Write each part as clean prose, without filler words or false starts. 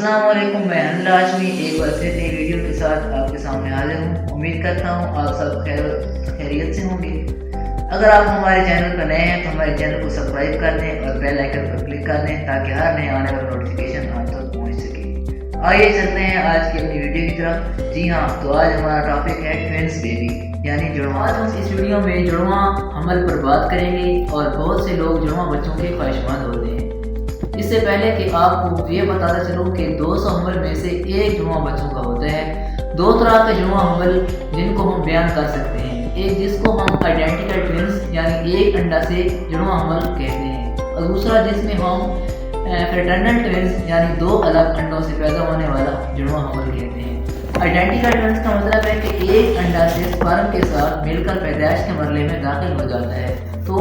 अस्सलाम वालेकुम। मैं अनिल हाशमी एक बार फिर नई वीडियो के साथ आपके सामने हाजिर हूँ। उम्मीद करता हूँ आप सब खैरियत से होंगे। अगर आप हमारे चैनल पर नए हैं तो हमारे चैनल को सब्सक्राइब कर दें और बेल आइकन पर क्लिक कर दें ताकि हर नए आने वाला नोटिफिकेशन आप तक पहुँच सके। आइए चलते हैं आज की अपनी वीडियो की तरफ। जी हाँ, तो आज हमारा टॉपिक है ट्विंस बेबी यानी जुड़वा। आज हम इस वीडियो में जुड़वा हमल पर बात करेंगे और बहुत से लोग जुड़वा बच्चों के ख्वाहिशमंद होते हैं। इससे पहले कि आपको ये बताता चलूँ कि 200 हमल में से एक जुड़वा बच्चों का होता है। दो तरह के जुड़वा हमल जिनको हम बयान कर सकते हैं, एक जिसको हम आइडेंटिकल ट्विंस यानी एक अंडा से जुड़वा हमल कहते हैं और दूसरा जिसमें हम फ्रेटर्नल ट्विंस यानी दो अलग अंडों से पैदा होने वाला जुड़वा हमल कहते हैं। आइडेंटिकल ट्विंस का मतलब है कि एक अंडा से स्पर्म के साथ मिलकर पैदाइश के मरहले में दाखिल हो जाता है, तो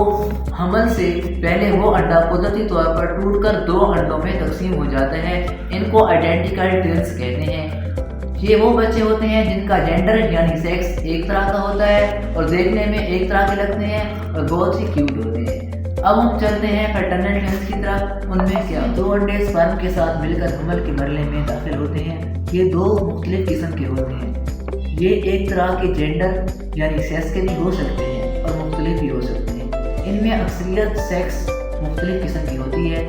हमल से पहले वो अंडा कुदरती तौर पर टूटकर दो अंडों में तकसीम हो जाता है। इनको आइडेंटिकल ट्विंस कहते हैं। ये वो बच्चे होते हैं जिनका जेंडर यानी सेक्स एक तरह का होता है और देखने में एक तरह के लगते हैं और बहुत ही क्यूट होते हैं। अब हम चलते हैं फ्रेटर्नल ट्विंस की तरफ। उनमें क्या दो अंडे स्पर्म के साथ मिलकर हमल के मरहले में दाखिल होते हैं। ये दो मुख्तलिफ किस्म के होते हैं। ये एक तरह के जेंडर यानी सेक्स के भी हो सकते हैं और मुख्तलिफ भी हो सकते हैं। इनमें अक्सरियत सेक्स मुख्तलिफ किस्म की होती है।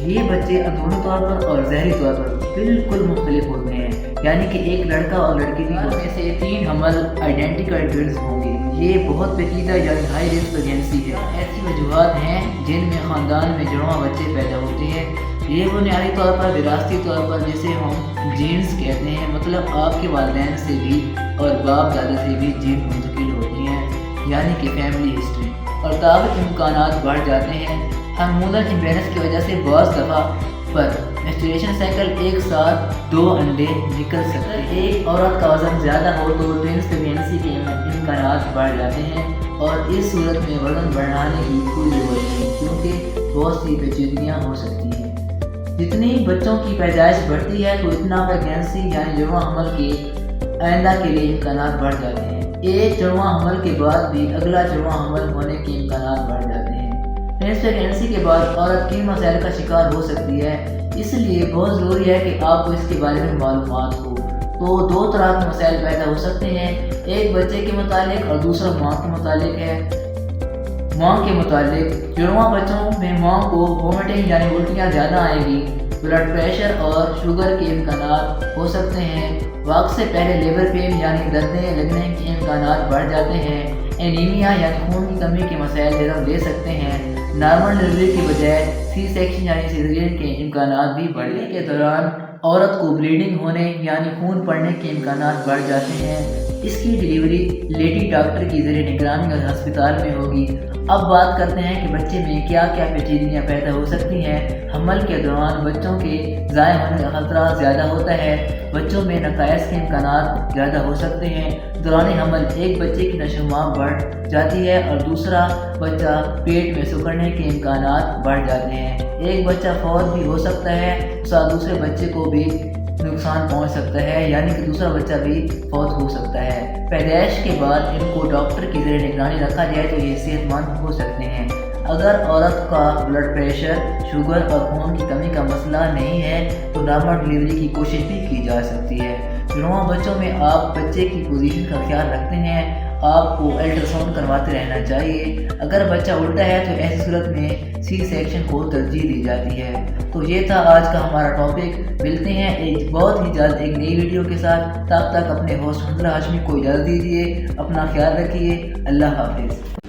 ये बच्चे अंदरूनी तौर पर और ज़हरी तौर पर बिल्कुल मुख्तलिफ होते हैं, यानी कि एक लड़का और लड़की भी होते हैं। से 3 हमल आइडेंटिकल ट्विंस होंगे। ये बहुत पेचीदा यानी हाई रिस्क प्रेगनेंसी है। ऐसी वजूहत हैं जिनमें ख़ानदान में जुड़वा बच्चे पैदा होते हैं। ये बुनियादी तौर पर विरासती तौर पर जिसे हम जीन्स कहते हैं, मतलब आपके वालिदैन से भी और बाप दादा से भी जीन मुंतकिल होती हैं, यानी कि फैमिली हिस्ट्री, और ताकि इम्कानात बढ़ जाते हैं। हार्मोनल इम्बैलेंस की वजह से बहुत दफ़ा पर मेंस्ट्रुएशन साइकिल एक साथ 2 अंडे निकल सकते हैं। एक औरत का वज़न ज़्यादा हो तो ट्विंस प्रेगनेंसी के इम्कानात बढ़ जाते हैं और इस सूरत में वज़न बढ़ाने की कोई ज़रूरत नहीं, क्योंकि बहुत सी पेचीदगियाँ हो सकती हैं। जितनी बच्चों की पैदाइश बढ़ती है तो इतना प्रेगनेंसी यानी जुड़वा हमल के आइंदा के लिए इम्कानात बढ़ जाते हैं। एक जुड़वा हमल के बाद भी अगला जुड़वा हमल होने के इम्कानात बढ़ जाते हैं। ट्विंस प्रेगनेंसी के बाद औरत किन मसाइल का शिकार हो सकती है, इसलिए बहुत ज़रूरी है कि आपको इसके बारे में मालूमात हो। तो 2 तरह के मसाइल पैदा हो सकते हैं, एक बच्चे के मुतालिक और दूसरा माँ के मुतालिक है। माँ के मुतालिक जुड़वा बच्चों में माँ को वोमिटिंग यानी उल्टियाँ ज़्यादा आएगी, ब्लड प्रेशर और शुगर के इम्कानात हो सकते हैं। वक्त से पहले लेबर पेन यानी दर्दें लगने के इम्कानात बढ़ जाते हैं। एनीमिया यानी खून की कमी के मसाइल जन्म ले सकते हैं। नॉर्मल डिलीवरी की बजाय सी सेक्शन यानी सिजेरियन के इम्कानात भी बढ़ने के दौरान औरत को ब्लीडिंग होने यानी खून पड़ने के इम्कानात बढ़ जाते हैं। इसकी डिलीवरी लेडी डॉक्टर की ज़रिए निगरानी और अस्पताल में होगी। अब बात करते हैं कि बच्चे में क्या क्या पेचीदगियाँ पैदा हो सकती हैं। हमल के दौरान बच्चों के ज़ाय होने का खतरा ज़्यादा होता है। बच्चों में नकायस के इम्कानात ज़्यादा हो सकते हैं। दौरान हमल एक बच्चे की नशोनुमा बढ़ जाती है और दूसरा बच्चा पेट में सिकुड़ने के इम्कानात बढ़ जाते हैं। एक बच्चा फौत भी हो सकता है, दूसरे बच्चे को भी नुकसान पहुंच सकता है, यानी कि दूसरा बच्चा भी फौत हो सकता है। पैदाइश के बाद इनको डॉक्टर की ज़रिए निगरानी रखा जाए तो ये सेहतमंद हो सकते हैं। अगर औरत का ब्लड प्रेशर, शुगर और खून की कमी का मसला नहीं है तो नॉर्मल डिलीवरी की कोशिश भी की जा सकती है। जुड़वा बच्चों में आप बच्चे की पोजीशन का ख्याल रखते हैं, आपको अल्ट्रासाउंड करवाते रहना चाहिए। अगर बच्चा उल्टा है तो ऐसी सूरत में सी सेक्शन को तरजीह दी जाती है। तो ये था आज का हमारा टॉपिक। मिलते हैं एक बहुत ही जल्द एक नई वीडियो के साथ। तब तक अपने होस्ट अनिल हाशमी को इजाज़त दीजिए। अपना ख्याल रखिए। अल्लाह हाफिज़।